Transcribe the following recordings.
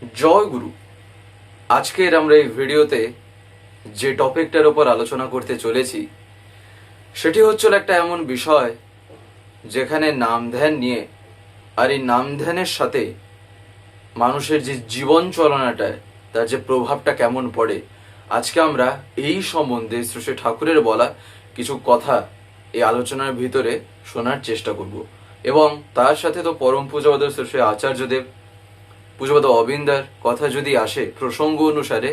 জয় গুরু। আজকের আমরা এই ভিডিওতে যে টপিকটার উপর আলোচনা করতে চলেছি সেটি হচ্ছিল একটা এমন বিষয় যেখানে নাম ধ্যান নিয়ে আর এই নাম ধ্যানের সাথে মানুষের যে জীবন চলনাটায় তার যে প্রভাবটা কেমন পড়ে, আজকে আমরা এই সম্বন্ধে শ্রী শ্রী ঠাকুরের বলা কিছু কথা এই আলোচনার ভিতরে শোনার চেষ্টা করব। এবং তার সাথে তো পরম পূজ্যপাদ শ্রী শ্রী আচার্যদেব, পূজ্যপাদ অবিন্দার কথা যদি আসে প্রসঙ্গ অনুসারে,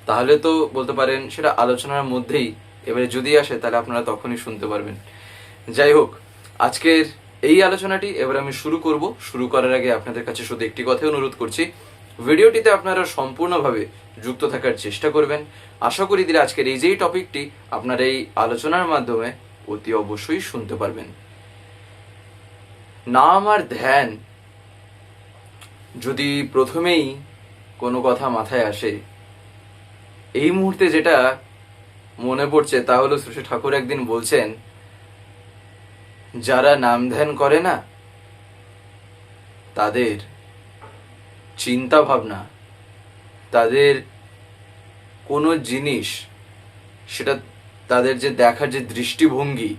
তাহলে তো বলতে পারেন সেটা আলোচনার মধ্যেই। এবারে যদি আসে তাহলে আপনারা তখনই শুনতে পারবেন। যাই হোক, আজকের এই আলোচনাটি এবার আমি শুরু করব। শুরু করার আগে আপনাদের কাছে শুধু একটি কথাই অনুরোধ করছি, ভিডিওটিতে আপনারা সম্পূর্ণভাবে যুক্ত থাকার চেষ্টা করবেন। আশা করি দিলে আজকের এই যেই টপিকটি আপনারা এই আলোচনার মাধ্যমে অতি অবশ্যই শুনতে পারবেন। নাম আর ধ্যান যদি প্রথমেই কোনো কথা মাথায় আসে, এই মুহূর্তে যেটা মনে পড়ছে তা হলো শ্রী ঠাকুর একদিন বলছেন, যারা নাম ধ্যান করে না তাদের চিন্তা ভাবনা, তাদের কোনো জিনিস, সেটা তাদের যে দেখার যে দৃষ্টিভঙ্গি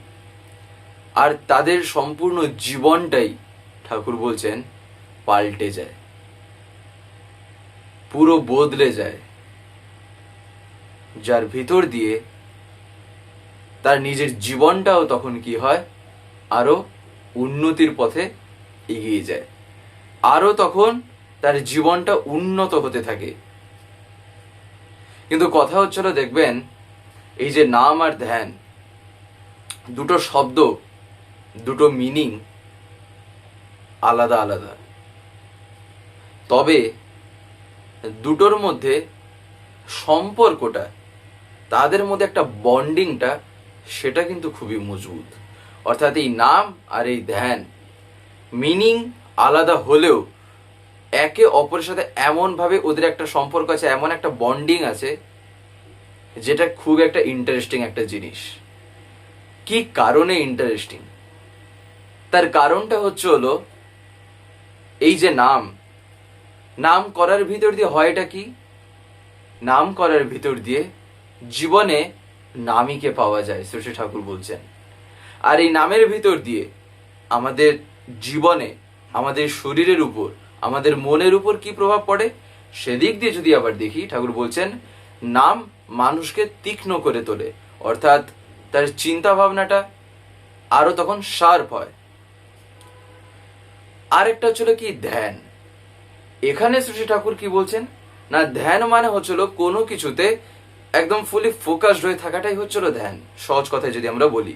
আর তাদের সম্পূর্ণ জীবনটাই ঠাকুর বলছেন পাল্টে যায়, পুরো বদলে যায়। যার ভিতর দিয়ে তার নিজের জীবনটাও তখন কি হয়, আরো উন্নতির পথে এগিয়ে যায়, আরো তখন তার জীবনটা উন্নত হতে থাকে। কিন্তু কথা হচ্ছিল, দেখবেন এই যে নাম আর ধ্যান, দুটো শব্দ, দুটো মিনিং আলাদা আলাদা, তবে দুটোর মধ্যে সম্পর্কটা, তাদের মধ্যে একটা বন্ডিংটা, সেটা কিন্তু খুবই মজবুত। অর্থাৎ এই নাম আর এই ধ্যান মিনিং আলাদা হলেও একে অপরের সাথে এমনভাবে ওদের একটা সম্পর্ক আছে, এমন একটা বন্ডিং আছে, যেটা খুব একটা ইন্টারেস্টিং একটা জিনিস। কি কারণে ইন্টারেস্টিং? তার কারণটা হলো এই যে নাম করার ভিতর দিয়ে হয়টা কি, নাম করার ভিতর দিয়ে জীবনে নামীকে পাওয়া যায়, শ্রী ঠাকুর বলছেন। আর এই নামের ভিতর দিয়ে আমাদের জীবনে, আমাদের শরীরের উপর, আমাদের মনের উপর কি প্রভাব পড়ে, সেদিক দিয়ে যদি আবার দেখি, ঠাকুর বলছেন নাম মানুষকে তীক্ষ্ণ করে তোলে, অর্থাৎ তার চিন্তা ভাবনাটা আরো তখন শার্প হয়। আরেকটা হচ্ছিল কি, ধ্যান। এখানে শ্রী ঠাকুর কি বলছেন না, ধ্যান মানে হচ্ছিল কোনো কিছুতে একদম ফুলি ফোকাসড হয়ে থাকাটাই হচ্ছিল ধ্যান, সহজ কথায় যদি আমরা বলি।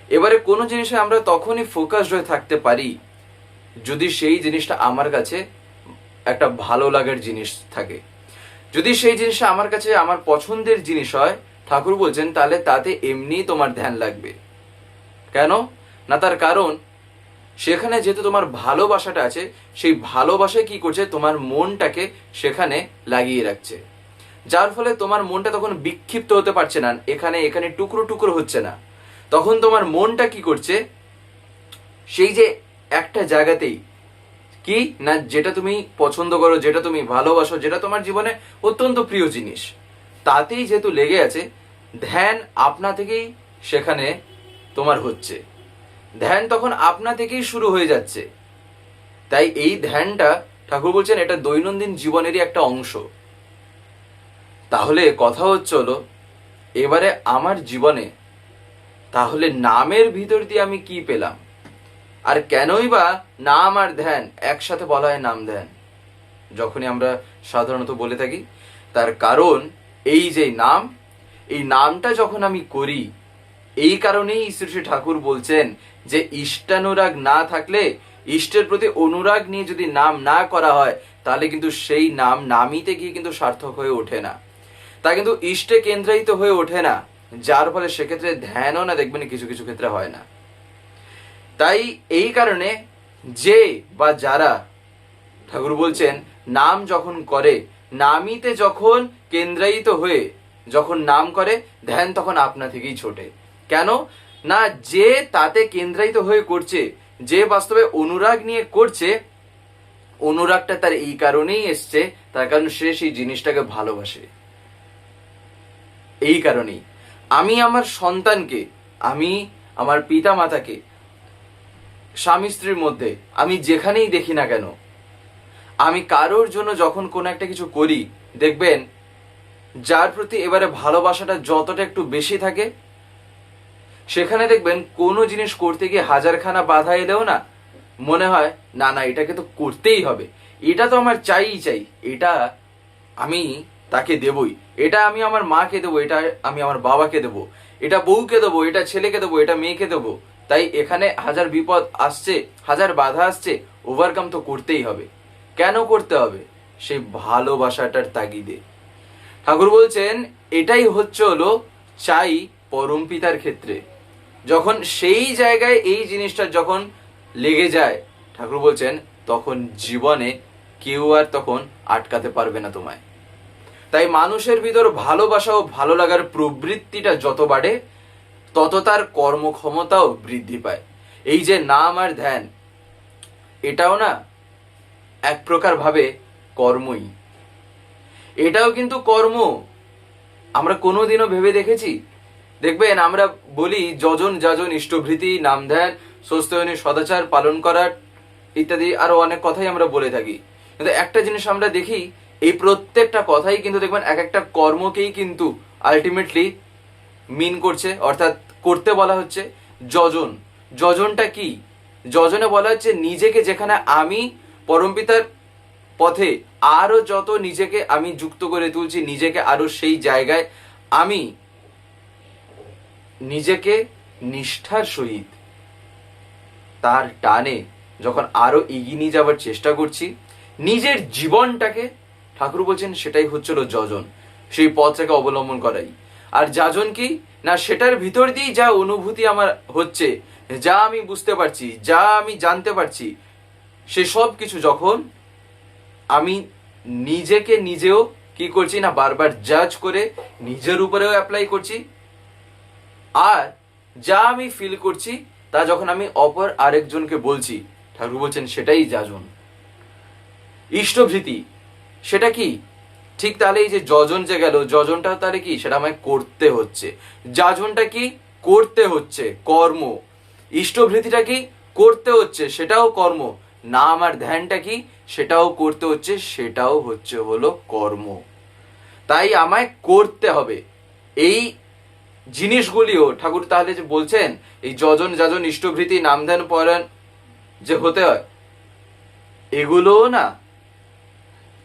এবারে কোনো জিনিসে আমরা তখনই ফোকাসড হয়ে থাকতে পারি যদি সেই জিনিসটা আমার কাছে একটা ভালো লাগার জিনিস থাকে, যদি সেই জিনিসটা আমার কাছে আমার পছন্দের জিনিস হয়, ঠাকুর বলছেন তাহলে তাতে এমনি তোমার ধ্যান লাগবে। কেন না, তার কারণ সেখানে যেহেতু তোমার ভালোবাসাটা আছে, সেই ভালোবাসায় কি করছে, তোমার মনটাকে সেখানে লাগিয়ে রাখছে, যার ফলে তোমার মনটা তখন বিক্ষিপ্ত হতে পারছে না, এখানে এখানে টুকরো টুকরো হচ্ছে না। তখন তোমার মনটা কি করছে, সেই যে একটা জায়গাতেই কি না, যেটা তুমি পছন্দ করো, যেটা তুমি ভালোবাসো, যেটা তোমার জীবনে অত্যন্ত প্রিয় জিনিস, তাতেই যেহেতু লেগে আছে, ধ্যান আপনা থেকেই সেখানে তোমার হচ্ছে, ধ্যান তখন আপনা থেকেই শুরু হয়ে যাচ্ছে। তাই এই ধ্যানটা ঠাকুর বলছেন এটা দৈনন্দিন জীবনেরই একটা অংশ। তাহলে কথা হলো, এবারে আমার জীবনে তাহলে নামের ভিতর দিয়ে আমি কি পেলাম, আর কেনই বা নাম আর ধ্যান একসাথে বলা হয় নাম ধ্যান যখনই আমরা সাধারণত বলে থাকি, তার কারণ এই যে নাম, এই নামটা যখন আমি করি, এই কারণেই শ্রী ঠাকুর বলছেন যে ইষ্টানুরাগ না থাকলে, ইষ্টের প্রতি অনুরাগ নিয়ে যদি নাম না করা হয়, তাহলে কিন্তু সেই নাম নামিতে গিয়ে কিন্তু সার্থক হয়ে ওঠে না, তা কিন্তু ইষ্টে কেন্দ্রায়িত হয়ে ওঠে না, যার ফলে সেক্ষেত্রে ধ্যানও না দেখবেন কিছু কিছু ক্ষেত্রে হয় না। তাই এই কারণে যে বা যারা, ঠাকুর বলছেন নাম যখন করে, নামিতে যখন কেন্দ্রায়িত হয়ে যখন নাম করে, ধ্যান তখন আপনা থেকেই ছোটে। কেন না, যে তাতে কেন্দ্রায়িত হয়ে করছে, যে বাস্তবে অনুরাগ নিয়ে করছে, অনুরাগটা তার এই কারণেই এসছে, তার কারণ সে সেই জিনিসটাকে ভালোবাসে। এই কারণেই আমি আমার সন্তানকে, আমি আমার পিতা মাতাকে, স্বামী স্ত্রীর মধ্যে আমি যেখানেই দেখি না কেন, আমি কারোর জন্য যখন কোনো একটা কিছু করি, দেখবেন যার প্রতি এবারে ভালোবাসাটা যতটা একটু বেশি থাকে, সেখানে দেখবেন কোনো জিনিস করতে গিয়ে হাজারখানা বাধা এলেও না মনে হয় না না এটাকে তো করতেই হবে, এটা তো আমার চাইই চাই, এটা আমি তাকে দেবই, এটা আমি আমার মাকে দেবো, এটা আমি আমার বাবাকে দেবো, এটা বউকে দেবো, এটা ছেলেকে দেবো, এটা মেয়েকে দেবো। তাই এখানে হাজার বিপদ আসছে, হাজার বাধা আসছে, ওভারকাম তো করতেই হবে। কেন করতে হবে? সেই ভালোবাসাটার তাগিদে। ঠাকুর বলছেন এটাই হলো চাই পরম পিতার ক্ষেত্রে। যখন সেই জায়গায় এই জিনিসটা যখন লেগে যায়, ঠাকুর বলছেন তখন জীবনে কেউ আর তখন আটকাতে পারবে না তোমায়। তাই মানুষের ভিতর ভালোবাসা ও ভালো লাগার প্রবৃত্তিটা যত বাড়ে, তত তার কর্মক্ষমতাও বৃদ্ধি পায়। এই যে নাম আর ধ্যান, এটাও না এক প্রকার ভাবে কর্মই। এটাও কিন্তু কর্ম। আমরা কোনোদিনও ভেবে দেখেছি? দেখবেন আমরা বলি যজন যাজন ইষ্টভৃতি, নাম ধ্যান, স্বস্তিয়নী সদাচার পালন করার ইত্যাদি আরো অনেক কথাই আমরা বলে থাকি। কিন্তু একটা জিনিস আমরা দেখি, এই প্রত্যেকটা কথাই কিন্তু দেখবেন এক একটা কর্মকেই কিন্তু আলটিমেটলি মিন করছে, অর্থাৎ করতে বলা হচ্ছে। যজন, যজনটা কি? যজনে বলা হচ্ছে নিজেকে যেখানে আমি পরমপিতার পথে আরো যত নিজেকে আমি যুক্ত করে তুলছি, নিজেকে আরো সেই জায়গায় আমি নিজেকে নিষ্ঠার সহিত তার টানে যখন আরো এগিয়ে নিয়ে যাবার চেষ্টা করছি, নিজের জীবনটাকে, ঠাকুর বলছেন সেটাই হচ্ছিল যজন, সেই পথটাকে অবলম্বন করাই। আর যাজন কি না, সেটার ভিতর দিয়েই যা অনুভূতি আমার হচ্ছে, যা আমি বুঝতে পারছি, যা আমি জানতে পারছি, সে সব কিছু যখন আমি নিজেকে নিজেও কি করছি না, বারবার জাজ করে নিজের উপরেও অ্যাপ্লাই করছি, আর যা আমি ফিল করছি তা যখন আমি অপর আরেকজনকে বলছি, ঠাকুর বলছেন সেটাই যাজন। ইষ্টভৃতি সেটা কি? ঠিক তাহলে এই যে যজন যে গেল, যজনটা তাহলে কি, সেটা আমায় করতে হচ্ছে। যাজনটা কি? করতে হচ্ছে, কর্ম। ইষ্টভৃতিটা কি? করতে হচ্ছে, সেটাও কর্ম। নাম আর ধ্যানটা কি? সেটাও করতে হচ্ছে, সেটাও হলো কর্ম। তাই আমায় করতে হবে এই জিনিসগুলিও। ঠাকুর তাহলে যে বলছেন এই যজন যাজন ইষ্টভৃতি নাম ধ্যান পরায়ণ যে হতে হয়, এগুলোও না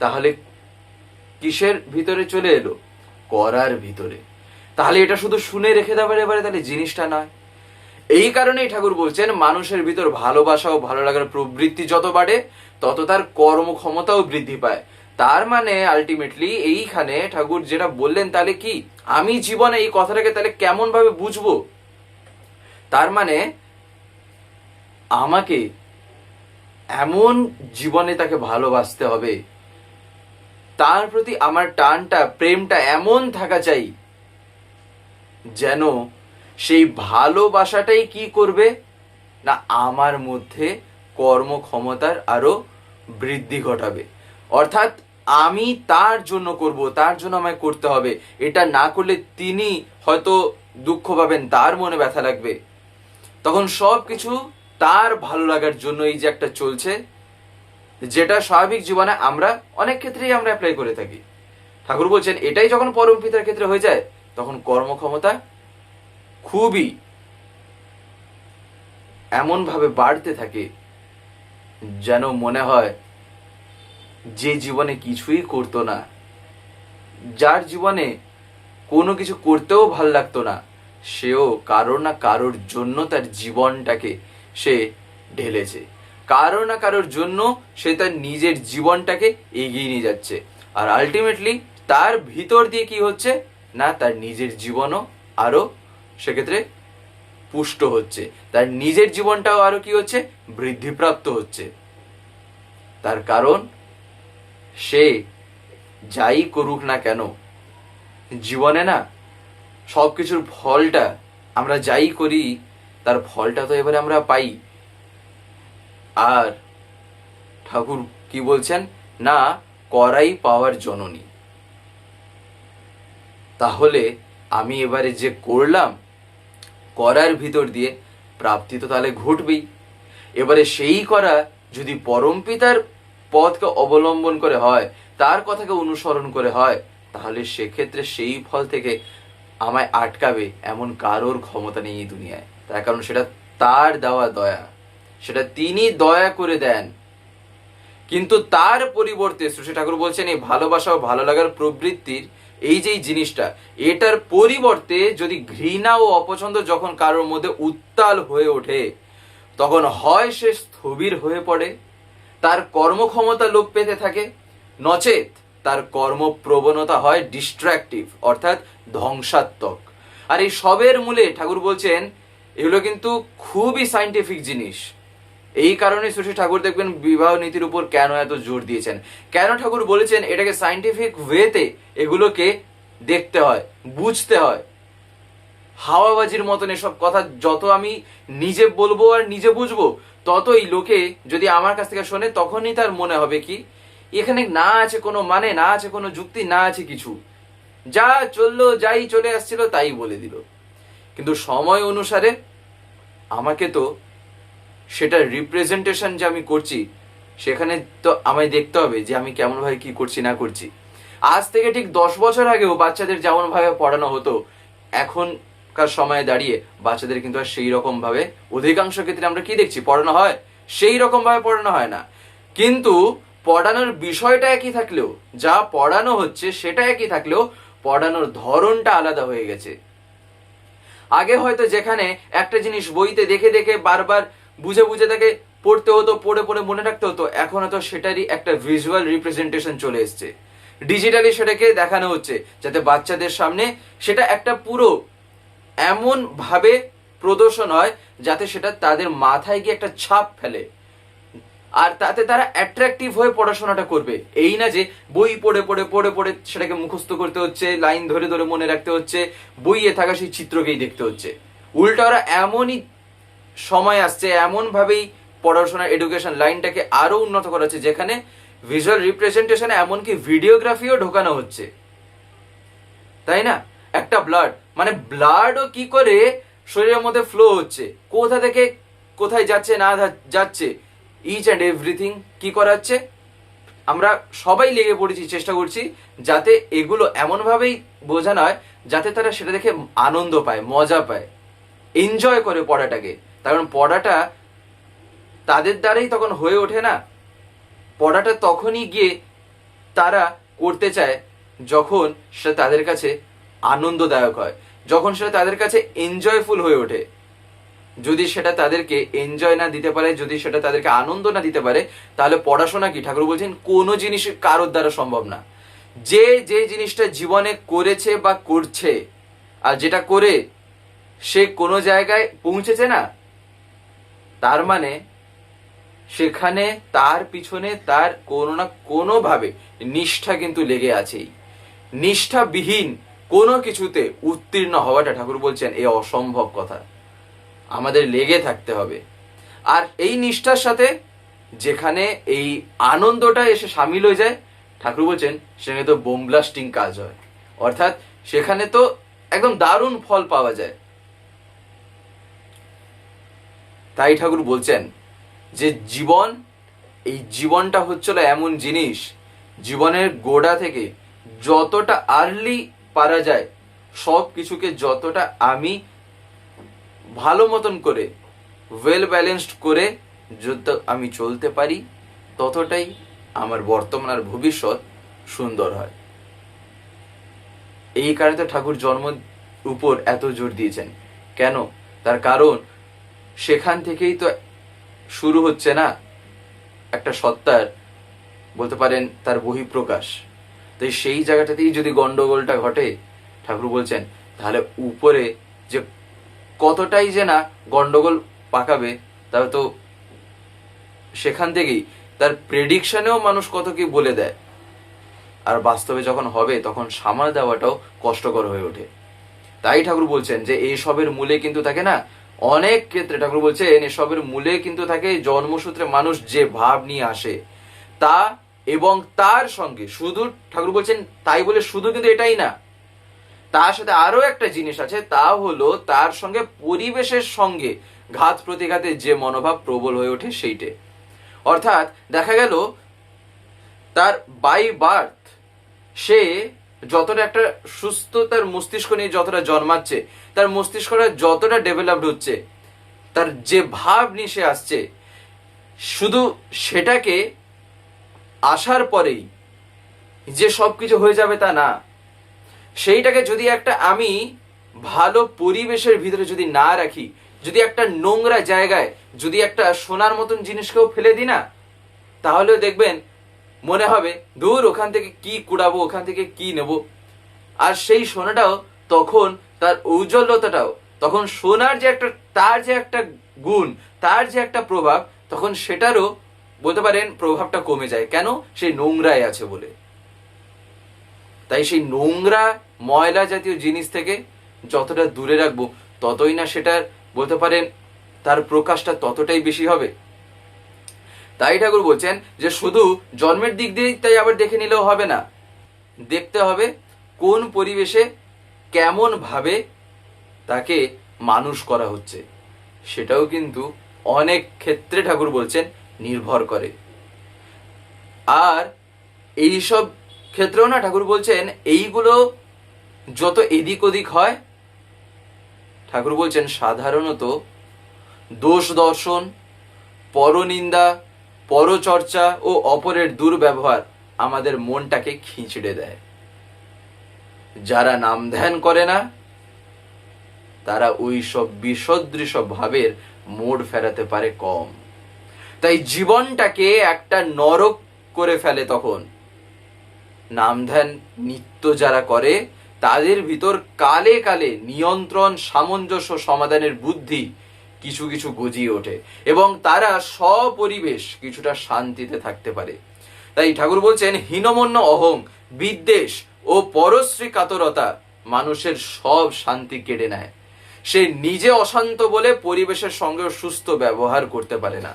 তাহলে কিসের ভিতরে চলে এলো? করার ভিতরে। তাহলে এটা শুধু শুনে রেখে দেবার এবারে তাহলে জিনিসটা নয়। এই কারণেই ঠাকুর বলছেন মানুষের ভিতর ভালোবাসা ও ভালো লাগার প্রবৃত্তি যত বাড়ে, তত তার কর্মক্ষমতাও বৃদ্ধি পায়। তার মানে আলটিমেটলি এইখানে ঠাকুর যেটা বললেন, তাহলে কি আমি জীবনে এই কথাটাকে তাহলে কেমন ভাবে বুঝবো? তার মানে আমাকে এমন জীবনে তাকে ভালোবাসতে হবে, তার প্রতি আমার টানটা, প্রেমটা এমন থাকা চাই যেন সেই ভালোবাসাটাই কি করবে না, আমার মধ্যে কর্মক্ষমতার আরো বৃদ্ধি ঘটাবে। অর্থাৎ আমি তার জন্য করব, তার জন্য আমায় করতে হবে। এটা না করলে তিনি হয়তো দুঃখ পাবেন, তার মনে ব্যথা লাগবে। তখন সব কিছু তার ভালো লাগার জন্য এই যে একটা চলছে, যেটা স্বাভাবিক জীবনে আমরা অনেক ক্ষেত্রেই আমরা অ্যাপ্লাই করে থাকি। ঠাকুর বলছেন এটাই যখন পরম পিতার ক্ষেত্রে হয়ে যায়, তখন কর্মক্ষমতা খুবই এমন ভাবে বাড়তে থাকে যেন মনে হয় যে জীবনে কিছুই করতো না, যার জীবনে কোনো কিছু করতেও ভাল লাগতো না, সেও কারো না কারোর জন্য তার জীবনটাকে সে ঢেলেছে, কারো না কারোর জন্য সে তার নিজের জীবনটাকে এগিয়ে নিয়ে যাচ্ছে। আর আলটিমেটলি তার ভিতর দিয়ে কি হচ্ছে না, তার নিজের জীবনও আরো সেক্ষেত্রে পুষ্ট হচ্ছে, তার নিজের জীবনটাও আরো কি হচ্ছে, বৃদ্ধিপ্রাপ্ত হচ্ছে। তার কারণ সে যাই করুক না কেন জীবনে না, সবকিছুর ফলটা আমরা যাই করি তার ফলটা তো এবারে আমরা পাই। আর ঠাকুর কি বলছেন না করাই পাওয়ার জননী। তাহলে আমি এবারে যে করলাম, করার ভিতর দিয়ে প্রাপ্তি তো তাহলে ঘটবেই। এবারে সেই করা যদি পরমপিতার পথকে অবলম্বন করে হয়, তার কথাকে অনুসরণ করে হয়, তাহলে সেক্ষেত্রে সেই ফল থেকে আমায় আটকাবে এমন কারোর ক্ষমতা নেই এই দুনিয়ায়। তার কারণ সেটা তার দেওয়া দয়া, সেটা তিনি দয়া করে দেন। কিন্তু তার পরিবর্তে শ্রী ঠাকুর বলছেন এই ভালোবাসা ও ভালো লাগার প্রবৃত্তির এই যে জিনিসটা, এটার পরিবর্তে যদি ঘৃণা ও অপছন্দ যখন কারোর মধ্যে উত্তাল হয়ে ওঠে, তখন হয় সে স্থবির হয়ে পড়ে, তার কর্মক্ষমতা লোপ পেতে থাকে, নচেত তার কর্মপ্রবণতা হয় ডিস্ট্রাকটিভ অর্থাৎ ধ্বংসাত্মক। আর এই সবের মূলে ঠাকুর বলছেন এগুলো কিন্তু খুবই সাইন্টিফিক জিনিস। এই কারণে শ্রী ঠাকুর দেখবেন বিবাহ নীতির উপর কেন এত জোর দিয়েছেন, কেন ঠাকুর বলেছেন এটাকে সাইন্টিফিক ওয়েতে এগুলোকে দেখতে হয়, বুঝতে হয়। হাওয়াবাজির মতন এসব কথা যত আমি নিজে বলবো আর নিজে বুঝবো, ততই লোকে যদি আমার কাছ থেকে শোনে তখনই তার মনে হবে কি এখানে না আছে কোনো মানে, না আছে কোনো যুক্তি, না আছে কিছু, যা চললো যাই চলে আসছিল তাই বলে দিল। কিন্তু সময় অনুসারে আমাকে তো সেটার রিপ্রেজেন্টেশন যে আমি করছি, সেখানে তো আমায় দেখতে হবে যে আমি কেমন ভাবে কি করছি না করছি। আজ থেকে ঠিক 10 বছর আগেও বাচ্চাদের যেমন ভাবে পড়ানো হতো, এখনকার সময়ে দাঁড়িয়ে বাচ্চাদের কিন্তু আর সেই রকম ভাবে অধিকাংশ ক্ষেত্রে আমরা কি দেখছি পড়ানো হয়, সেই রকম ভাবে পড়ানো হয় না। কিন্তু পড়ানোর বিষয়টা একই থাকলেও, যা পড়ানো হচ্ছে সেটা একই থাকলেও পড়ানোর ধরনটা আলাদা হয়ে গেছে। আগে হয়তো যেখানে একটা জিনিস বইতে দেখে দেখে বারবার বুঝে বুঝে তাকে পড়তে হতো, পড়ে পড়ে মনে রাখতে হতো, এখন হয়তো সেটারই একটা ভিজুয়াল রিপ্রেজেন্টেশন চলে এসছে, ডিজিটালি সেটাকে দেখানো হচ্ছে, যাতে বাচ্চাদের সামনে সেটা একটা পুরো এমন ভাবে প্রদর্শন হয় যাতে সেটা তাদের মাথায় গিয়ে একটা ছাপ ফেলে, আর তাতে তারা অ্যাট্রাকটিভ হয়ে পড়াশোনাটা করবে। এই না যে বই পড়ে পড়ে পড়ে পড়ে সেটাকে মুখস্থ করতে হচ্ছে, লাইন ধরে ধরে মনে রাখতে হচ্ছে, বইয়ে থাকা সেই চিত্রকেই দেখতে হচ্ছে। উল্টা ওরা এমনই সময় আসছে, এমন ভাবেই পড়াশোনা এডুকেশন লাইনটাকে আরো উন্নত করা হচ্ছে, যেখানে ভিজুয়াল রিপ্রেজেন্টেশনে এমনকি ভিডিওগ্রাফিও ঢোকানো হচ্ছে, তাই না? একটা ব্লাড মানে ব্লাডও কি করে শরীরের মধ্যে ফ্লো হচ্ছে, কোথা থেকে কোথায় যাচ্ছে না যাচ্ছে, ইচ অ্যান্ড এভরিথিং কি করাচ্ছে, আমরা সবাই লেগে পড়েছি, চেষ্টা করছি যাতে এগুলো এমন ভাবেই বোঝানো হয় যাতে তারা সেটা দেখে আনন্দ পায়, মজা পায়, এনজয় করে পড়াটাকে। কারণ পড়াটা তাদের দ্বারাই তখন হয়ে ওঠে না, পড়াটা তখনই গিয়ে তারা করতে চায় যখন সেটা তাদের কাছে আনন্দদায়ক হয়, যখন সেটা তাদের কাছে এনজয়ফুল হয়ে ওঠে। যদি সেটা তাদেরকে এনজয় না দিতে পারে, যদি সেটা তাদেরকে আনন্দ না দিতে পারে, তাহলে পড়াশোনা কি, ঠাকুর বলছেন কোনো জিনিস কারোর দ্বারা সম্ভব না। যে যে জিনিসটা জীবনে করেছে বা করছে, আর যেটা করে সে কোনো জায়গায় পৌঁছেছে না, তার মানে সেখানে তার পিছনে তার কোনো না কোনো ভাবে নিষ্ঠা কিন্তু লেগে আছেই। নিষ্ঠাবিহীন কোনো কিছুতে উত্তীর্ণ হওয়াটা ঠাকুর বলছেন এ অসম্ভব কথা, আমাদের লেগে থাকতে হবে। আর এই নিষ্ঠার সাথে যেখানে এই আনন্দটা এসে সামিল হয়ে যায়, ঠাকুর বলছেন সেখানে তো বোম ব্লাস্টিং কাজ হয়, অর্থাৎ সেখানে তো একদম দারুণ ফল পাওয়া যায়। তাই ঠাকুর বলছেন যে জীবন, এই জীবনটা হচ্ছিল এমন জিনিস, জীবনের গোড়া থেকে যতটা আর্লি পারা যায় সব কিছুকে যতটা আমি ভালো মতন করে ওয়েল ব্যালেন্সড করে যত আমি চলতে পারি, ততটাই আমার বর্তমান আর ভবিষ্যৎ সুন্দর হয়। এই কারণে তো ঠাকুর জন্ম উপর এত জোর দিয়েছেন। কেন? তার কারণ সেখান থেকেই তো শুরু হচ্ছে না একটা সত্তার, বলতে পারেন তার বহিঃপ্রকাশ। তাই সেই জায়গাটাতেই যদি গন্ডগোলটা ঘটে, ঠাকুর বলছেন তাহলে উপরে যে কতটাই যে না গন্ডগোল পাকাবে, তাহলে তো সেখান থেকেই তার প্রেডিকশনেও মানুষ কত কি বলে দেয়, আর বাস্তবে যখন হবে তখন সামাল দেওয়াটাও কষ্টকর হয়ে ওঠে। তাই ঠাকুর বলছেন যে এইসবের মূলে কিন্তু থাকে না, অনেক ক্ষেত্রে ঠাকুর বলছেন এসবের মূলে কিন্তু থাকে জন্মসূত্রে মানুষ যে ভাব নিয়ে আসে, তা এবং তার সঙ্গে শুধু ঠাকুর বলছেন তাই বলে শুধু কিন্তু এটাই না, তার সাথে আরো একটা জিনিস আছে, তা হলো তার সঙ্গে পরিবেশের সঙ্গে ঘাত প্রতিঘাতের যে মনোভাব প্রবল হয়ে ওঠে সেইটে। অর্থাৎ দেখা গেল তার বাই বার্থ সে যতটা একটা সুস্থ তার মস্তিষ্ক নিয়ে যতটা জন্মাচ্ছে, তার মস্তিষ্কটা যতটা ডেভেলপড হচ্ছে, তার যে ভাব নিয়ে সে আসছে, শুধু সেটাকে আসার পরেই যে সবকিছু হয়ে যাবে তা না। সেইটাকে যদি একটা আমি ভালো পরিবেশের ভিতরে যদি না রাখি, যদি একটা নোংরা জায়গায় যদি একটা সোনার মতন জিনিসকেও ফেলে দিই না, তাহলে দেখবেন মনে হবে দূর ওখান থেকে কি কুড়াবো, ওখান থেকে কি নেব। আর সেই সোনাটাও তখন তার ঔজ্জ্বল্যতাটাও তখন সোনার যে একটা তার যে একটা গুণ, তার যে একটা প্রভাব, তখন সেটারও বলতে পারেন প্রভাবটা কমে যায়। কেন? সেই নোংরায় আছে বলে। তাই সেই নোংরা ময়লা জাতীয় জিনিস থেকে যতটা দূরে রাখবো, ততই না সেটার বলতে পারেন তার প্রকাশটা ততটাই বেশি হবে। তাই ঠাকুর বলছেন যে শুধু জন্মের দিক দিয়ে তাই আবার দেখে নিলেও হবে না, দেখতে হবে কোন পরিবেশে কেমন ভাবে তাকে মানুষ করা হচ্ছে, সেটাও কিন্তু অনেক ক্ষেত্রে ঠাকুর বলছেন নির্ভর করে। আর এইসব ক্ষেত্রেও না ঠাকুর বলছেন এইগুলো যত এদিক ওদিক হয়, ঠাকুর বলছেন সাধারণত দোষ দর্শন, পরনিন্দা, পরচর্চা ও অপরের দুর্ব্যবহার আমাদের মনটাকে খিঁচড়ে দেয়। যারা নাম ধ্যান করে না তারা ওই সব বিসদৃশ ভাবের মোড় ফেরাতে পারে কম। তাই জীবনটাকে একটা নরক করে ফেলে তখন। নাম ধ্যান নিত্য যারা করে তাদের ভিতর কালে কালে নিয়ন্ত্রণ, সামঞ্জস্য, সমাধানের বুদ্ধি কিছু কিছু গজিয়ে ওঠে এবং তারা সপরিবেশ কিছুটা শান্তিতে থাকতে পারে। তাই ঠাকুর বলছেন হীনমন্য অহং, বিদ্বেষ ও পরশ্রী কাতরতা মানুষের সব শান্তি কেড়ে নেয়। সে নিজে অশান্ত বলে পরিবেশের সঙ্গে সুস্থ ব্যবহার করতে পারে না।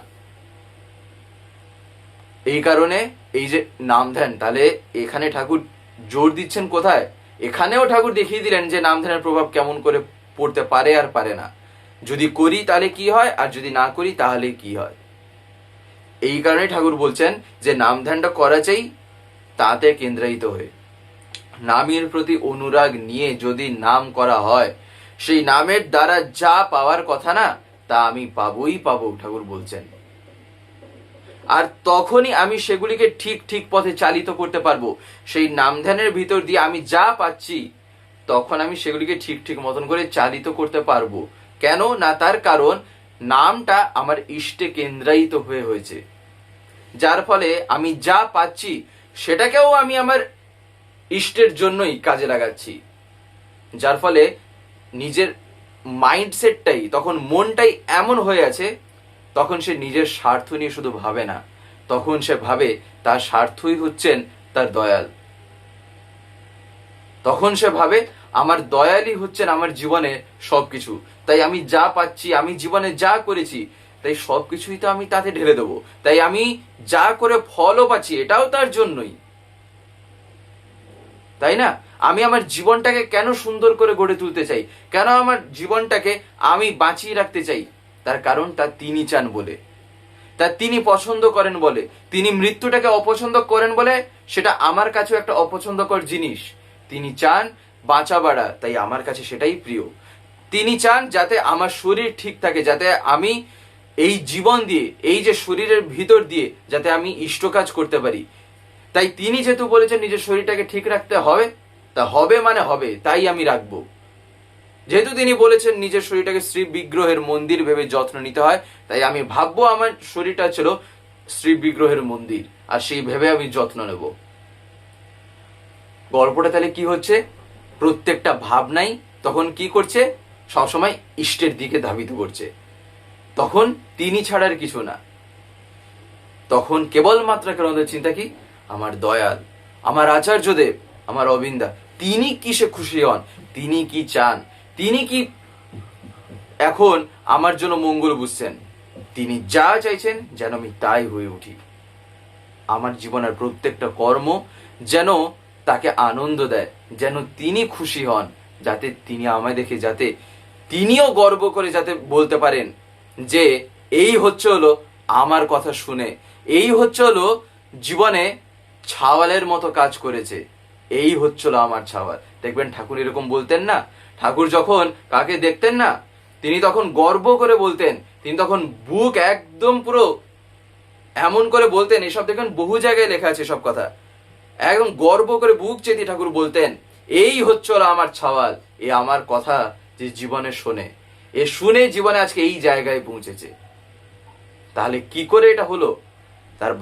এই কারণে এই যে নাম ধ্যান, তাহলে এখানে ঠাকুর জোর দিচ্ছেন কোথায়? এখানেও ঠাকুর দেখিয়ে দিলেন যে নাম ধ্যানের প্রভাব কেমন করে পড়তে পারে আর পারে না। যদি করি তাহলে কি হয়, আর যদি না করি তাহলে কি হয়। এই কারণে ঠাকুর বলছেন যে নাম ধ্যানটা করা চাই তাতে কেন্দ্রায়িত হয়ে। নামের প্রতি অনুরাগ নিয়ে যদি নাম করা হয়, সেই নামের দ্বারা যা পাওয়ার কথা না তা আমি পাবোই পাবো, ঠাকুর বলছেন। আর তখনই আমি সেগুলিকে ঠিক ঠিক পথে চালিত করতে পারবো। সেই নাম ধ্যানের ভিতর দিয়ে আমি যা পাচ্ছি তখন আমি সেগুলিকে ঠিক ঠিক মতন করে চালিত করতে পারবো। কেন না? তার কারণ নামটা আমার ইষ্টে কেন্দ্রায়িত হয়ে হয়েছে, যার ফলে আমি যা পাচ্ছি সেটাকেও আমি আমার ইষ্টের জন্যই কাজে লাগাচ্ছি। যার ফলে নিজের মাইন্ডসেটটাই তখন, মনটাই এমন হয়ে আছে, তখন সে নিজের স্বার্থ নিয়ে শুধু ভাবে না, তখন সে ভাবে তার স্বার্থই হচ্ছেন তার দয়াল। তখন সে ভাবে আমার দয়ালই হচ্ছেন আমার জীবনে সবকিছু। তাই আমি যা পাচ্ছি, আমি জীবনে যা করেছি, তাই সবকিছুই তো আমি তাতে ঢেলে দেবো। তাই আমি যা করে ফলও পাচ্ছি এটাও তার জন্যই, তাই না? আমি আমার জীবনটাকে কেন সুন্দর করে গড়ে তুলতে চাই, কেন আমার জীবনটাকে আমি বাঁচিয়ে রাখতে চাই? তার কারণ তা তিনি চান বলে, তা তিনি পছন্দ করেন বলে। তিনি মৃত্যুটাকে অপছন্দ করেন বলে সেটা আমার কাছেও একটা অপছন্দকর জিনিস। তিনি চান বাঁচা বাড়া, তাই আমার কাছে সেটাই প্রিয়। তিনি চান যাতে আমার শরীর ঠিক থাকে, যাতে আমি এই জীবন দিয়ে, এই যে শরীরের ভিতর দিয়ে যাতে আমি ইষ্ট কাজ করতে পারি। তাই তিনি যেহেতু বলেছেন নিজের শরীরটাকে ঠিক রাখতে হবে, তা হবে মানে হবে, তাই আমি রাখবো। যেহেতু তিনি বলেছেন নিজের শরীরটাকে শ্রী বিগ্রহের মন্দির ভেবে যত্ন নিতে হয়, তাই আমি ভাববো আমার শরীরটা ছিল শ্রী বিগ্রহের মন্দির, আর সেই ভেবে আমি যত্ন নেব। গল্পটা তাহলে কি হচ্ছে? প্রত্যেকটা ভাবনাই তখন কি করছে? সবসময় ইষ্টের দিকে ধাবিত করছে। তখন তিনি ছাড়ার কিছু না, তখন কেবলমাত্র আমাদের চিন্তা কি? আমার দয়াল, আমার আচার্যদেব, আমার অবিন্দা, তিনি কিসে খুশি হন, তিনি কি চান, তিনি কি এখন আমার জন্য মঙ্গল বুঝছেন, তিনি যা চাইছেন যেন আমি তাই হয়ে উঠি। আমার জীবনের প্রত্যেকটা কর্ম যেন তাকে আনন্দ দেয়, যেন তিনি খুশি হন, যাতে তিনি আমায় দেখে যাতে তিনিও গর্ব করে যাতে বলতে পারেন যে এই হচ্ছে হলো আমার কথা শুনে, এই হচ্ছে হলো জীবনে ছাওয়ালের মতো কাজ করেছে, এই হচ্ছিল আমার ছাওয়াল। দেখবেন ঠাকুর এরকম বলতেন না, ঠাকুর যখন কাকে দেখতেন না তিনি তখন গর্ব করে বলতেন, তিনি তখন বুক একদম পুরো এমন করে বলতেন, এসব দেখবেন বহু জায়গায় লেখা আছে সব কথা, একদম গর্ব করে বুক চেতি ঠাকুর বলতেন এই হচ্ছিল আমার ছাওয়াল, এ আমার কথা যে জীবনে শোনে, এ শুনে জীবনে আজকে এই জায়গায় পৌঁছেছে। তাহলে কি করে এটা হলো? তার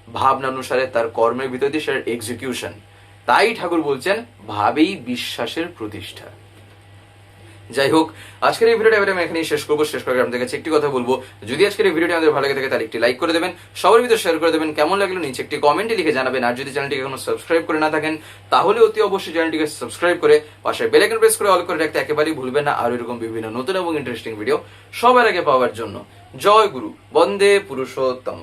ভাবনা অনুসারে তার কর্মের ভিতর দিয়ে সেটার এক্সিকিউশন। তাই ঠাকুর বলছেন ভাবেই বিশ্বাসের প্রতিষ্ঠা। যাই হোক, আজকের এই ভিডিওটা আমি এখানেই শেষ করবো। শেষ করার আমাদের কাছে একটি কথা বলবো, যদি আজকের এই ভিডিওটি আমাদের ভালো লাগে থাকে তাহলে একটি লাইক করে দেবেন, সবার ভিতরে শেয়ার করে দেবেন, কেমন লাগলো নিচে একটি কমেন্টে লিখে জানাবেন। আর যদি চ্যানেলটিকে এখনো সাবস্ক্রাইব করে না থাকেন তাহলে অতি অবশ্যই চ্যানেলটিকে সাবস্ক্রাইব করে পাশে বেল আইকন প্রেস করে অল করে রাখতে একেবারেই ভুলবেন না, আর এরকম বিভিন্ন নতুন এবং ইন্টারেস্টিং ভিডিও সবার আগে পাওয়ার জন্য। জয় গুরু, বন্দে পুরুষোত্তম।